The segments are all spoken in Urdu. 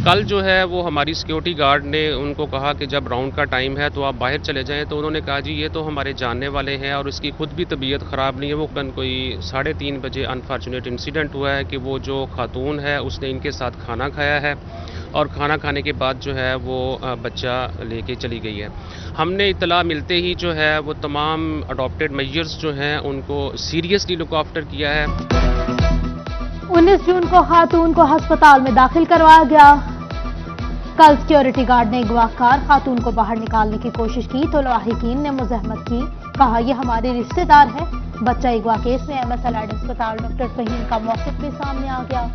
کل جو ہے وہ ہماری سیکیورٹی گارڈ نے ان کو کہا کہ جب راؤنڈ کا ٹائم ہے تو آپ باہر چلے جائیں، تو انہوں نے کہا جی یہ تو ہمارے جاننے والے ہیں اور اس کی خود بھی طبیعت خراب نہیں ہے۔ وہ کوئی 3:30 بجے انفارچونیٹ انسیڈنٹ ہوا ہے کہ وہ جو خاتون ہے اس نے ان کے ساتھ کھانا کھایا ہے اور کھانا کھانے کے بعد جو ہے وہ بچہ لے کے چلی گئی ہے۔ ہم نے اطلاع ملتے ہی جو ہے وہ تمام اڈاپٹیڈ میجرز جو ہیں ان کو سیریسلی لک آفٹر کیا ہے۔ 19 جون کو خاتون کو ہسپتال میں داخل کروایا گیا۔ کل سیکیورٹی گارڈ نے اغواکار خاتون کو باہر نکالنے کی کوشش کی تو لاحقین نے مزاحمت کی، کہا یہ ہمارے رشتہ دار ہے۔ بچہ اغوا کیس میں MS الائڈ ہسپتال ڈاکٹر فہیم کا موقف بھی سامنے آ گیا۔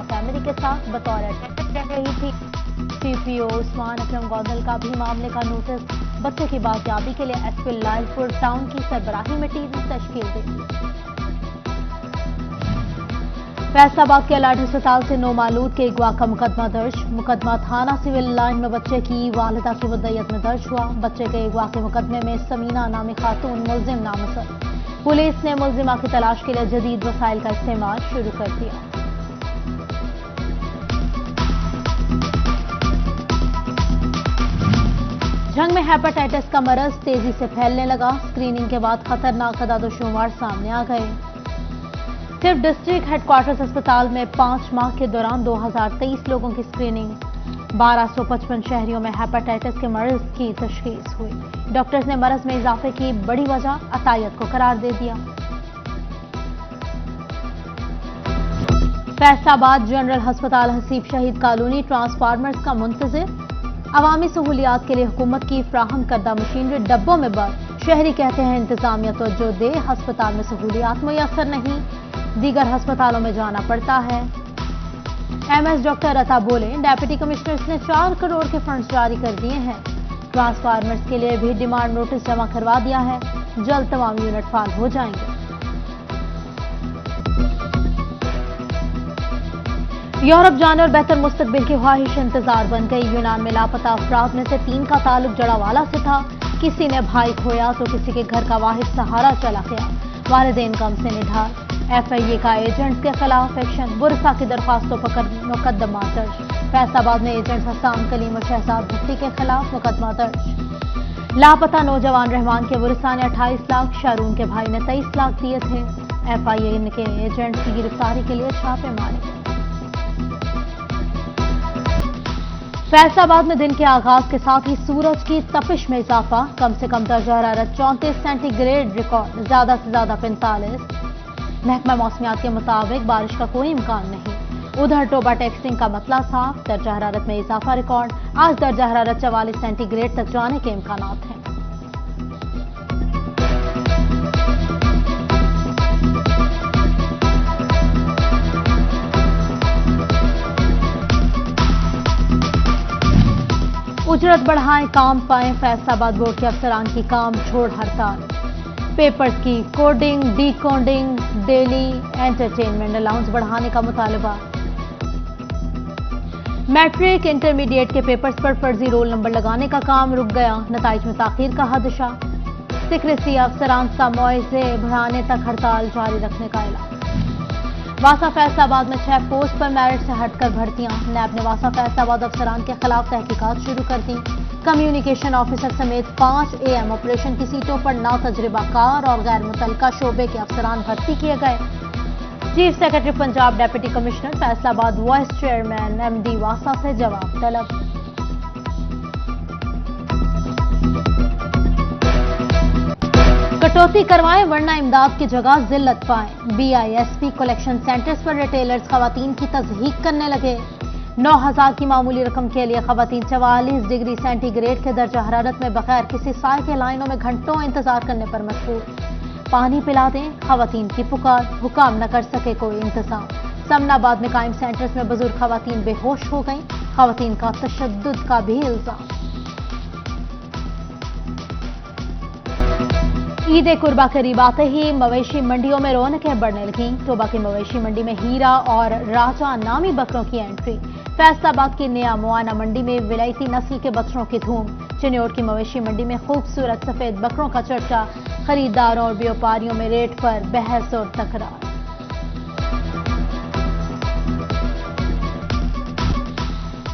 فیملی کے ساتھ بطور اٹینڈنٹ رہ رہی تھی۔ CPO عثمان اکرم گوندل کا بھی معاملے کا نوٹس۔ بچے کی بازیابی کے لیے SP لائل پور ٹاؤن کی سربراہی میں ٹیم تشکیل دی۔ فیصل آباد کے الائڈ ہسپتال سے نومولود کے اغوا کا مقدمہ درج۔ مقدمہ تھانہ سول لائن میں بچے کی والدہ کی مدعیت میں درج ہوا۔ بچے کے اغوا کے مقدمے میں سمینہ نامی خاتون ملزم نامزد۔ پولیس نے ملزمہ کی تلاش کے لیے جدید وسائل کا استعمال شروع کر دیا۔ جنگ میں ہیپاٹائٹس کا مرض تیزی سے پھیلنے لگا۔ اسکریننگ کے بعد خطرناک اعداد و شمار سامنے آ گئے۔ صرف ڈسٹرکٹ ہیڈ کوارٹرز اسپتال میں 5 ماہ کے دوران 2023 لوگوں کی اسکریننگ، 1255 شہریوں میں ہیپاٹائٹس کے مرض کی تشخیص ہوئی۔ ڈاکٹرز نے مرض میں اضافے کی بڑی وجہ عطائیت کو قرار دے دیا۔ فیصل آباد جنرل ہسپتال حسیب شہید کالونی ٹرانسفارمرز کا منتظر۔ عوامی سہولیات کے لیے حکومت کی فراہم کردہ مشینری ڈبوں میں بند۔ شہری کہتے ہیں انتظامیہ توجہ دے، ہسپتال میں سہولیات میسر نہیں، دیگر ہسپتالوں میں جانا پڑتا ہے۔ MS ڈاکٹر عطا بولے ڈیپٹی کمشنرز نے 4 کروڑ کے فنڈز جاری کر دیے ہیں۔ ٹرانسفارمرز کے لیے بھی ڈیمانڈ نوٹس جمع کروا دیا ہے، جلد تمام یونٹ فعال ہو جائیں گے۔ یورپ جانے اور بہتر مستقبل کی خواہش انتظار بن گئی۔ یونان میں لاپتہ افراد میں سے 3 کا تعلق جڑاوالا سے تھا۔ کسی نے بھائی کھویا تو کسی کے گھر کا واحد سہارا چلا گیا۔ والدین غم سے نڈھال۔ FIA کا ایجنٹس کے خلاف ایکشن، برسا کی درخواستوں پر مقدمہ درج۔ فیصل آباد میں ایجنٹس حسام کلیم اور شہزاد بھٹی کے خلاف مقدمہ درج۔ لاپتہ نوجوان رحمان کے ورثاء نے 28 لاکھ، شارون کے بھائی نے 23 لاکھ دیے تھے۔ FIA کے ایجنٹس کی گرفتاری کے لیے چھاپے مارے۔ فیصل آباد میں دن کے آغاز کے ساتھ ہی سورج کی تپش میں اضافہ، کم سے کم درجہ حرارت 34 سینٹی گریڈ ریکارڈ، زیادہ سے زیادہ 45۔ محکمہ موسمیات کے مطابق بارش کا کوئی امکان نہیں۔ ادھر ٹوبا ٹیکسٹنگ کا مسئلہ صاف، درجہ حرارت میں اضافہ ریکارڈ، آج درجہ حرارت 44 سینٹی گریڈ تک جانے کے امکانات ہیں۔ اجرت بڑھائیں کام پائیں، فیصل آباد بورڈ کے افسران کی کام چھوڑ ہڑتال۔ پیپرز کی coding, D coding, daily entertainment allowance بڑھانے کا مطالبہ۔ میٹرک انٹرمیڈیٹ کے پیپرز پر فرضی رول نمبر لگانے کا کام رک گیا، نتائج میں تاخیر کا خدشہ۔ سیکریسی افسران کا معاوضے بڑھانے تک ہڑتال جاری رکھنے کا اعلان۔ واسا فیصل آباد میں 6 پوسٹ پر میرٹ سے ہٹ کر بھرتیاں، نیب نے واسا فیصل آباد افسران کے خلاف تحقیقات شروع کر دی۔ کمیونیکیشن آفیسر سمیت 5 AM آپریشن کی سیٹوں پر ناتجربہ کار اور غیر متعلقہ شعبے کے افسران بھرتی کیے گئے۔ Chief secretary Punjab deputy commissioner Faisal آباد وائس چیئرمین MD واسا سے جواب طلب۔ کٹوتی کروائیں ورنہ امداد کی جگہ ذلت پائیں، BISP کلیکشن سینٹرز پر ریٹیلرز خواتین کی تضحیک کرنے لگے۔ 9,000 کی معمولی رقم کے لیے خواتین 44 ڈگری سینٹی گریڈ کے درجہ حرارت میں بغیر کسی سائے کے لائنوں میں گھنٹوں انتظار کرنے پر مجبور۔ پانی پلا دیں، خواتین کی پکار، حکام نہ کر سکے کوئی انتظام۔ سمن آباد میں قائم سینٹرز میں بزرگ خواتین بے ہوش ہو گئیں، خواتین کا تشدد کا بھی الزام۔ عید قربا قریب آتے ہی مویشی منڈیوں میں رونقیں بڑھنے لگیں۔ توبہ کی مویشی منڈی میں ہیرا اور راجا نامی بکروں کی انٹری۔ فیصل آباد کی نیا موانہ منڈی میں ولائتی نسل کے بچڑوں کی دھوم۔ چنیوٹ کی مویشی منڈی میں خوبصورت سفید بکروں کا چرچا، خریداروں اور بیوپاریوں میں ریٹ پر بحث اور تکرار۔